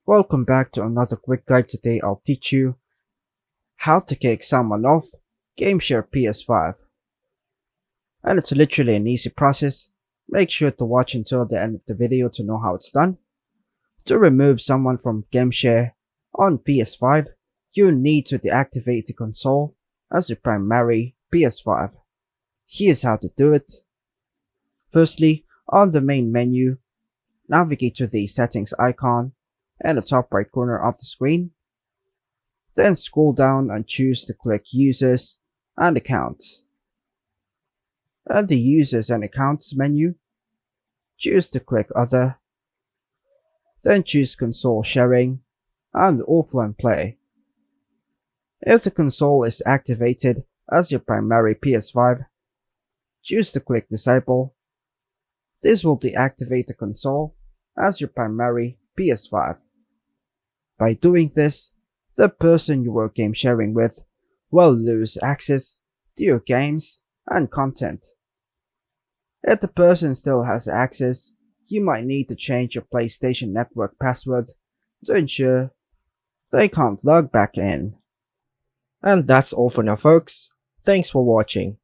Welcome back to another quick guide. Today I'll teach you how to kick someone off Gameshare PS5. And it's literally an easy process. Make sure to watch until the end of the video to know how it's done. To remove someone from Gameshare on PS5, you need to deactivate the console as your primary PS5. Here's how to do it. Firstly, on the main menu, navigate to the settings icon in the top right corner of the screen. Then scroll down and choose to click Users and Accounts. At the Users and Accounts menu, choose to click Other. Then choose Console Sharing and Offline Play. If the console is activated as your primary PS5, choose to click Disable. This will deactivate the console as your primary PS5. By doing this, the person you were game sharing with will lose access to your games and content. If the person still has access, you might need to change your PlayStation Network password to ensure they can't log back in. And that's all for now, folks. Thanks for watching.